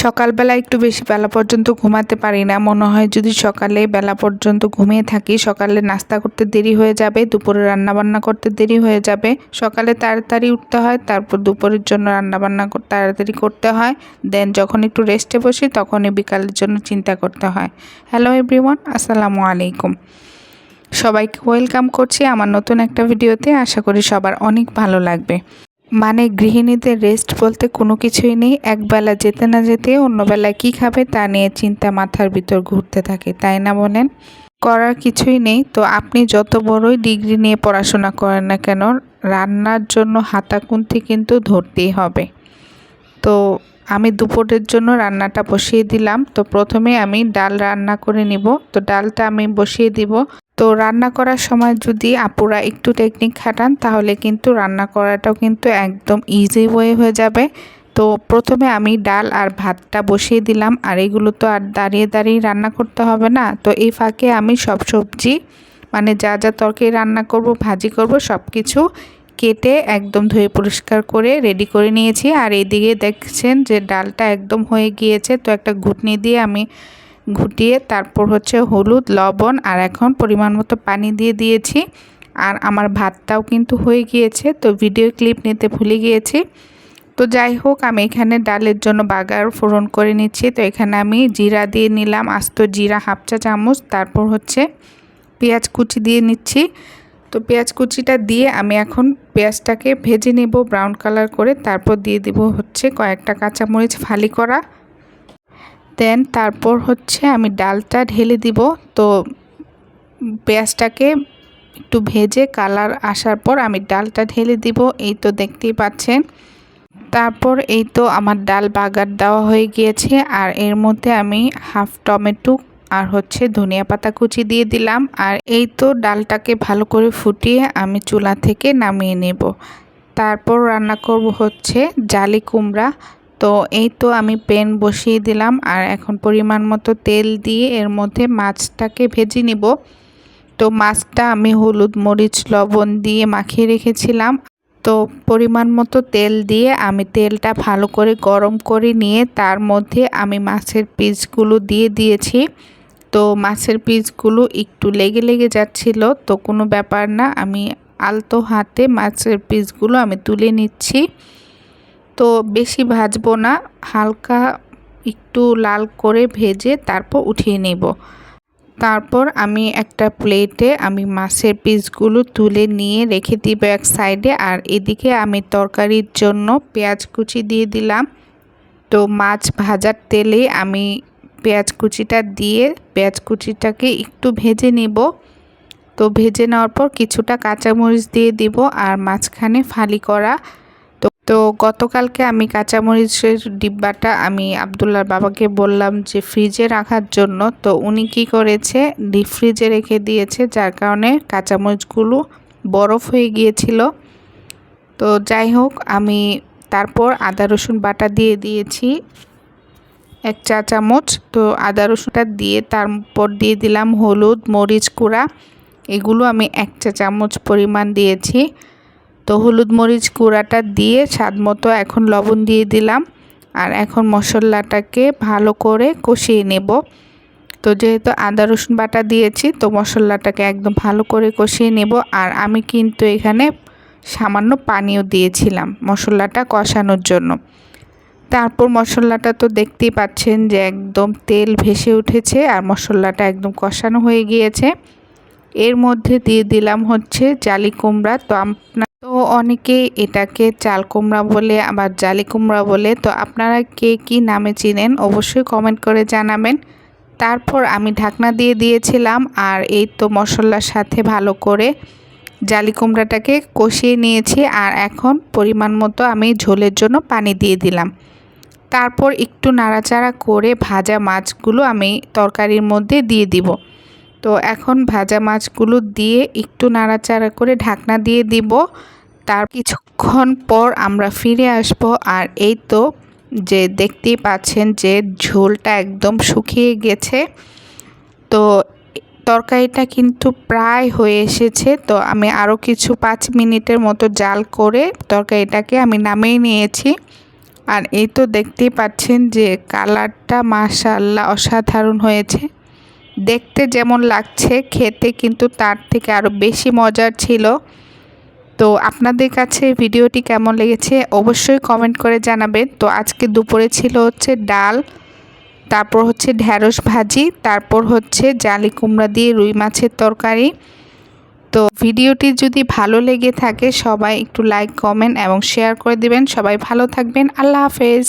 সকালবেলা একটু বেশি বেলা পর্যন্ত ঘুমাতে পারি না। মনে হয় যদি সকালে বেলা পর্যন্ত ঘুমিয়ে থাকি, সকালে নাস্তা করতে দেরি হয়ে যাবে, দুপুরে রান্নাবান্না করতে দেরি হয়ে যাবে। সকালে তাড়াতাড়ি উঠতে হয়, তারপর দুপুরের জন্য রান্নাবান্না তাড়াতাড়ি করতে হয়। দেন যখন একটু রেস্টে বসি তখনই বিকালের জন্য চিন্তা করতে হয়। হ্যালো এভরিওয়ান, আসসালামু আলাইকুম। সবাইকে ওয়েলকাম করছি আমার নতুন একটা ভিডিওতে। আশা করি সবার অনেক ভালো লাগবে। মানে গৃহিণীদের রেস্ট বলতে কোনো কিছুই নেই। একবেলা যেতে না যেতে অন্য বেলায় কী খাবে তা নিয়ে চিন্তা মাথার ভিতর ঘুরতে থাকে, তাই না বলেন? করার কিছুই নেই। তো আপনি যত বড়ই ডিগ্রি নিয়ে পড়াশোনা করেন না কেন, রান্নার জন্য হাতাখুন্তি কিন্তু ধরতেই হবে। তো আমি দুপুরের জন্য রান্নাটা বসিয়ে দিলাম। তো প্রথমে আমি ডাল রান্না করে নিব। তো ডালটা আমি বসিয়ে দিব। তো রান্না করার সময় যদি আপুরা একটু টেকনিক খাটান তাহলে কিন্তু রান্না করাটাও কিন্তু একদম ইজি ওয়ে হয়ে যাবে। তো প্রথমে আমি ডাল আর ভাতটা বসিয়ে দিলাম, আর এগুলো তো আর দাঁড়িয়ে দাঁড়িয়ে রান্না করতে হবে না। তো এই ফাঁকে আমি সব সবজি মানে যা যা তরকারি রান্না করব, ভাজি করব, সব কিছু কেটে একদম ধুয়ে পরিষ্কার করে রেডি করে নিয়েছি। আর এইদিকে দেখছেন যে ডালটা একদম হয়ে গিয়েছে। তো একটা ঘুটনি দিয়ে আমি ঘুটিয়ে তারপর হলুদ, লবণ আর এখন পরিমাণ মতো পানি দিয়ে দিয়েছি। আর আমার ভাতটাও কিন্তু হয়ে গিয়েছে। তো ভিডিও ক্লিপ নিতে ভুলে গিয়েছি। তো যাই হোক, আমি এখানে ডালের জন্য বাগার ফোড়ন করে নিচ্ছি। তো এখানে আমি জিরা দিয়ে নিলাম, আস্ত জিরা হাফ চা চামচ। তারপর পেঁয়াজ কুচি দিয়ে নিচ্ছি। তো পেঁয়াজ কুচিটা দিয়ে আমি এখন পেঁয়াজটাকে ভেজে নেব ব্রাউন কালার করে। তারপর দিয়ে দিব কয়েকটা কাঁচামরিচ ফালি করা। দেন তারপর আমি ডালটা ঢেলে দিব। তো পেঁয়াজটাকে একটু ভেজে কালার আসার পর আমি ডালটা ঢেলে দিব। এই তো দেখতেই পাচ্ছেন। তারপর এই তো আমার ডাল বাগার দেওয়া হয়ে গিয়েছে। আর এর মধ্যে আমি হাফ টমেটো আর ধনিয়া পাতা কুচি দিয়ে দিলাম। আর এই তো ডালটাকে ভালো করে ফুটিয়ে আমি চুলা থেকে নামিয়ে নেব। তারপর রান্না করব জালি কুমড়া। তো এই তো আমি প্যান বসিয়ে দিলাম, আর এখন পরিমাণ মতো তেল দিয়ে এর মধ্যে মাছটাকে ভেজে নিব। তো মাছটা আমি হলুদ, মরিচ, লবণ দিয়ে মাখিয়ে রেখেছিলাম। তো পরিমাণ মতো তেল দিয়ে আমি তেলটা ভালো করে গরম করে নিয়ে তার মধ্যে আমি মাছের পিসগুলো দিয়ে দিয়েছি। তো মাছের পিসগুলো একটু লেগে লেগে যাচ্ছিল, তো কোনো ব্যাপার না, আমি আলতো হাতে মাছের পিসগুলো আমি তুলে নিচ্ছি। তো বেশি ভাজবো না, হালকা একটু লাল করে ভেজে তারপর উঠিয়ে নেব। তারপর আমি একটা প্লেটে আমি মাছের পিসগুলো তুলে নিয়ে রেখে দিব এক সাইডে। আর এদিকে আমি তরকারির জন্য পেঁয়াজ কুচি দিয়ে দিলাম। তো মাছ ভাজার তেলে আমি পেঁয়াজ কুচিটা দিয়ে পেঁয়াজ কুচিটাকে একটু ভেজে নিব। তো ভেজে নেওয়ার পর কিছুটা কাঁচামরিচ দিয়ে দিব আর মাঝখানে ফালি করা। তো গতকালকে আমি কাঁচামরিচের ডিব্বাটা আমি আব্দুল্লাহর বাবাকে বললাম যে ফ্রিজে রাখার জন্য। তো উনি কী করেছে, ডিপ ফ্রিজে রেখে দিয়েছে, যার কারণে কাঁচামরিচগুলো বরফ হয়ে গিয়েছিল। তো যাই হোক, আমি তারপর আদা রসুন বাটা দিয়ে দিয়েছি 1 চা চামচ। তো আদা রসুনটা দিয়ে তারপর দিয়ে দিলাম হলুদ, মরিচ গুঁড়া, এগুলো আমি 1 চা চামচ পরিমাণ দিয়েছি। তো হলুদ মরিচ গুঁড়াটা দিয়ে স্বাদ মতো এখন লবণ দিয়ে দিলাম। আর এখন মশলাটাকে ভালো করে কষিয়ে নেব। তো যেহেতু আদা রসুন বাটা দিয়েছি, তো মশলাটাকে একদম ভালো করে কষিয়ে নেব। আর আমি কিন্তু এখানে সামান্য পানিও দিয়েছিলাম মশলাটা কষানোর জন্য। তারপর মশলাটা তো দেখতেই পাচ্ছেন যে একদম তেল ভেসে উঠেছে আর মশলাটা একদম কষানো হয়ে গিয়েছে। এর মধ্যে দিয়ে দিলাম জালি কুমড়া। তো অনেকেই এটাকে চাল কুমড়া বলে, আবার জালি কুমড়া বলে। তো আপনারা কে কী নামে চিনেন অবশ্যই কমেন্ট করে জানাবেন। তারপর আমি ঢাকনা দিয়ে দিয়েছিলাম। আর এই তো মশলার সাথে ভালো করে জালি কুমড়াটাকে কষিয়ে নিয়েছি। আর এখন পরিমাণ মতো আমি ঝোলের জন্য পানি দিয়ে দিলাম। তারপর একটু নাড়াচাড়া করে ভাজা মাছগুলো আমি তরকারির মধ্যে দিয়ে দিব। তো এখন ভাজা মাছগুলো দিয়ে একটু নাড়াচাড়া করে ঢাকনা দিয়ে দিব। তার কিছুক্ষণ পর আমরা ফিরে আসব। আর এই তো যে দেখতেই পাচ্ছেন যে ঝোলটা একদম শুকিয়ে গেছে। তো তরকারিটা কিন্তু প্রায় হয়ে এসেছে। তো আমি আরও কিছু 5 মিনিটের মতো জাল করে তরকারিটাকে আমি নামিয়ে নিয়েছি। আর এই তো দেখতেই পাচ্ছেন যে কালারটা মাশাআল্লাহ অসাধারণ হয়েছে। দেখতে যেমন লাগছে খেতে কিন্তু তার থেকে আরও বেশি মজার ছিল। তো আপনাদের কাছে ভিডিওটি কেমন লেগেছে অবশ্যই কমেন্ট করে জানাবেন। তো আজকে দুপুরে ছিল হচ্ছে ডাল, তারপর হচ্ছে ঢ্যাঁড়স ভাজি, তারপর হচ্ছে জালি কুমড়া দিয়ে রুই মাছের তরকারি। তো ভিডিওটি যদি ভালো লেগে থাকে সবাই একটু লাইক, কমেন্ট এবং শেয়ার করে দিবেন। সবাই ভালো থাকবেন। আল্লাহ হাফেজ।